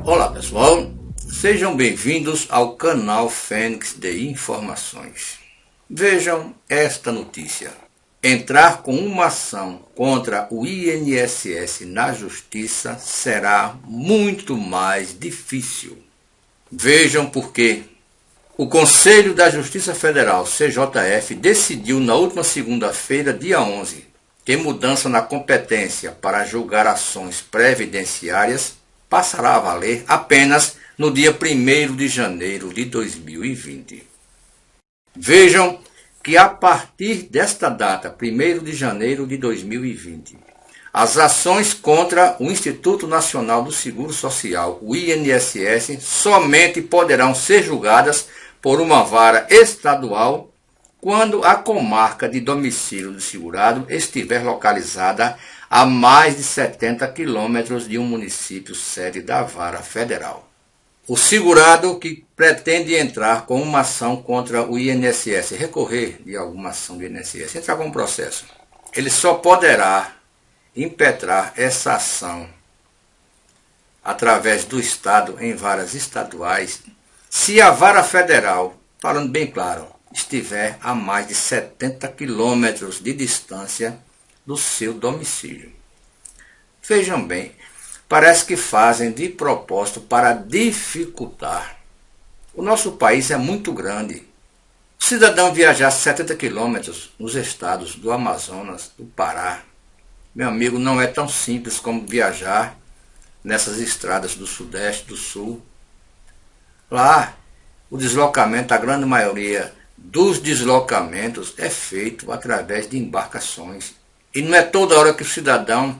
Olá pessoal, sejam bem-vindos ao canal Fênix de Informações. Vejam esta notícia. Entrar com uma ação contra o INSS na Justiça será muito mais difícil. Vejam por quê. O Conselho da Justiça Federal, CJF, decidiu na última segunda-feira, dia 11, que mudança na competência para julgar ações previdenciárias passará a valer apenas no dia 1º de janeiro de 2020. Vejam que a partir desta data, 1º de janeiro de 2020, as ações contra o Instituto Nacional do Seguro Social, o INSS, somente poderão ser julgadas por uma vara estadual quando a comarca de domicílio do segurado estiver localizada a mais de 70 quilômetros de um município sede da vara federal. O segurado que pretende entrar com uma ação contra o INSS, recorrer de alguma ação do INSS, entrar com um processo, ele só poderá impetrar essa ação através do Estado em varas estaduais se a vara federal, falando bem claro, estiver a mais de 70 quilômetros de distância do seu domicílio. Vejam bem, parece que fazem de propósito para dificultar. O nosso país é muito grande. O cidadão viajar 70 quilômetros nos estados do Amazonas, do Pará, meu amigo, não é tão simples como viajar nessas estradas do Sudeste, do Sul. Lá, o deslocamento, a grande maioria dos deslocamentos é feito através de embarcações. E não é toda hora que o cidadão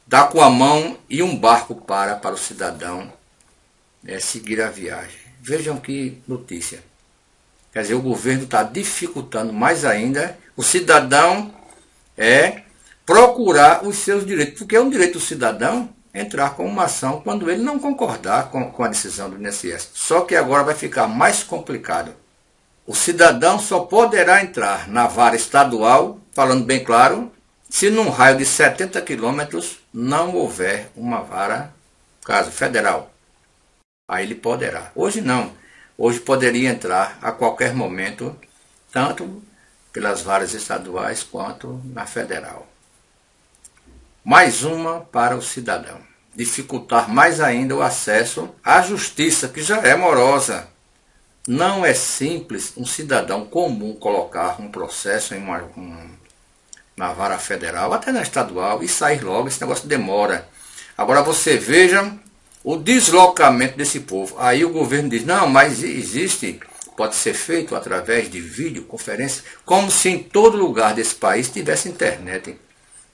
dá com a mão e um barco para o cidadão seguir a viagem. Vejam que notícia. Quer dizer, o governo está dificultando mais ainda o cidadão procurar os seus direitos, porque é um direito do cidadão entrar com uma ação quando ele não concordar com a decisão do INSS. Só que agora vai ficar mais complicado. O cidadão só poderá entrar na vara estadual, falando bem claro, se num raio de 70 quilômetros não houver uma vara, caso federal. Aí ele poderá. Hoje não. Hoje poderia entrar a qualquer momento, tanto pelas varas estaduais quanto na federal. Mais uma para o cidadão. Dificultar mais ainda o acesso à justiça, que já é morosa. Não é simples um cidadão comum colocar um processo na vara federal, até na estadual, e sair logo. Esse negócio demora. Agora você veja o deslocamento desse povo. Aí o governo diz, não, mas existe, pode ser feito através de videoconferência, como se em todo lugar desse país tivesse internet.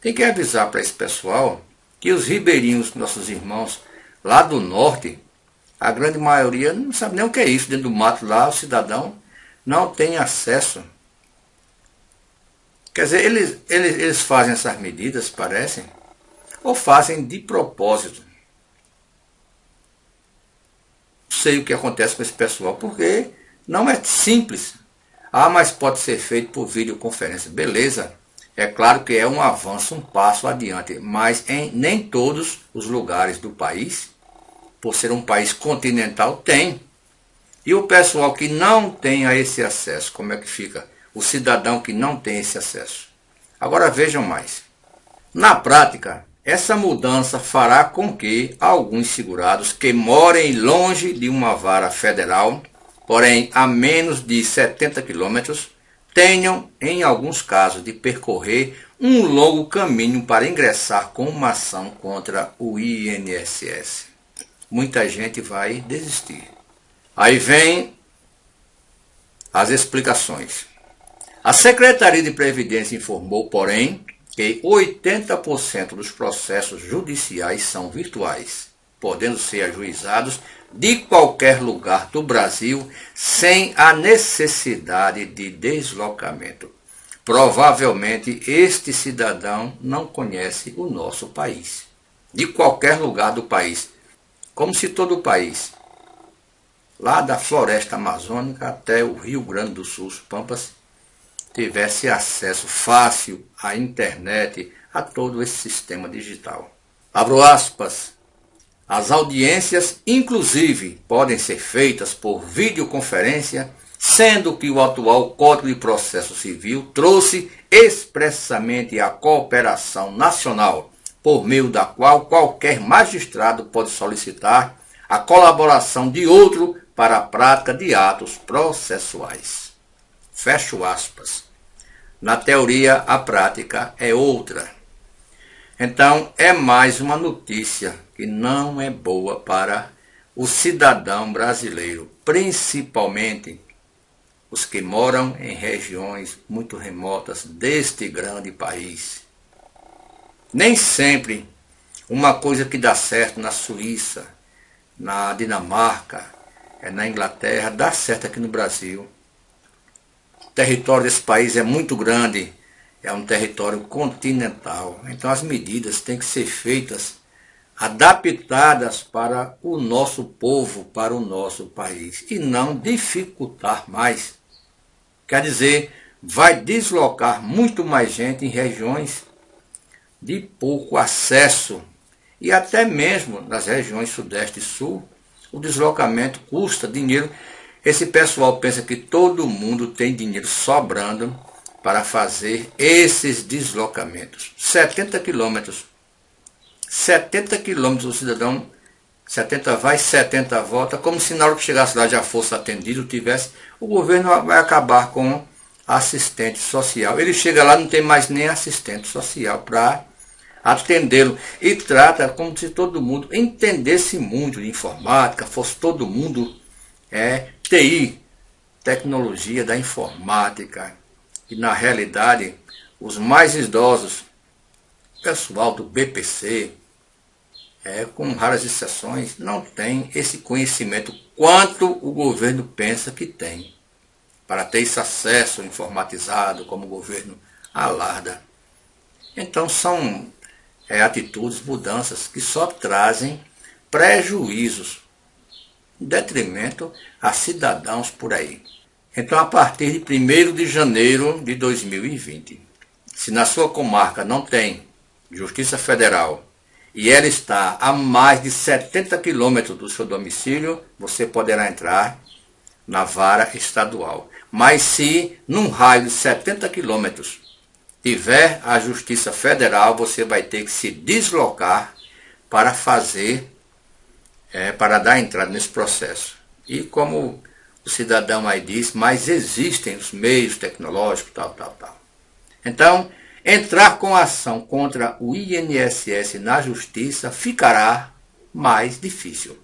Tem que avisar para esse pessoal que os ribeirinhos, nossos irmãos lá do norte, a grande maioria não sabe nem o que é isso. Dentro do mato lá, o cidadão não tem acesso. Quer dizer, eles fazem essas medidas, parecem, ou fazem de propósito. Não sei o que acontece com esse pessoal, porque não é simples. Ah, mas pode ser feito por videoconferência. Beleza. É claro que é um avanço, um passo adiante, mas em nem todos os lugares do país, por ser um país continental, tem. E o pessoal que não tem a esse acesso, como é que fica? O cidadão que não tem esse acesso. Agora vejam mais. Na prática, essa mudança fará com que alguns segurados que morem longe de uma vara federal, porém a menos de 70 quilômetros, tenham, em alguns casos, de percorrer um longo caminho para ingressar com uma ação contra o INSS. Muita gente vai desistir. Aí vem as explicações. A Secretaria de Previdência informou, porém, que 80% dos processos judiciais são virtuais, podendo ser ajuizados de qualquer lugar do Brasil sem a necessidade de deslocamento. Provavelmente este cidadão não conhece o nosso país, de qualquer lugar do país, como se todo o país, lá da floresta amazônica até o Rio Grande do Sul, os Pampas, tivesse acesso fácil à internet, a todo esse sistema digital. Abro aspas. As audiências, inclusive, podem ser feitas por videoconferência, sendo que o atual Código de Processo Civil trouxe expressamente a cooperação nacional, por meio da qual qualquer magistrado pode solicitar a colaboração de outro para a prática de atos processuais. Fecho aspas. Na teoria, a prática é outra. Então, é mais uma notícia que não é boa para o cidadão brasileiro, principalmente os que moram em regiões muito remotas deste grande país. Nem sempre uma coisa que dá certo na Suíça, na Dinamarca, na Inglaterra, dá certo aqui no Brasil. O território desse país é muito grande, é um território continental. Então as medidas têm que ser feitas, adaptadas para o nosso povo, para o nosso país, e não dificultar mais. Quer dizer, vai deslocar muito mais gente em regiões de pouco acesso, e até mesmo nas regiões Sudeste e Sul, o deslocamento custa dinheiro. Esse pessoal pensa que todo mundo tem dinheiro sobrando para fazer esses deslocamentos. 70 quilômetros. 70 quilômetros o cidadão, 70 vai, 70 volta, como se na hora que chegasse lá já fosse atendido, tivesse. O governo vai acabar com assistente social. Ele chega lá, não tem mais nem assistente social para atendê-lo, e trata como se todo mundo entendesse muito de informática, fosse todo mundo TI, tecnologia da informática. E na realidade, os mais idosos, pessoal do BPC, com raras exceções, não tem esse conhecimento quanto o governo pensa que tem, para ter esse acesso informatizado, como o governo alarda. Então são atitudes, mudanças que só trazem prejuízos, em detrimento a cidadãos por aí. Então, a partir de 1º de janeiro de 2020, se na sua comarca não tem Justiça Federal e ela está a mais de 70 quilômetros do seu domicílio, você poderá entrar na vara estadual. Mas se num raio de 70 quilômetros tiver a Justiça Federal, você vai ter que se deslocar para fazer, para dar entrada nesse processo. E como o cidadão aí diz, mas existem os meios tecnológicos, tal. Então, entrar com ação contra o INSS na Justiça ficará mais difícil.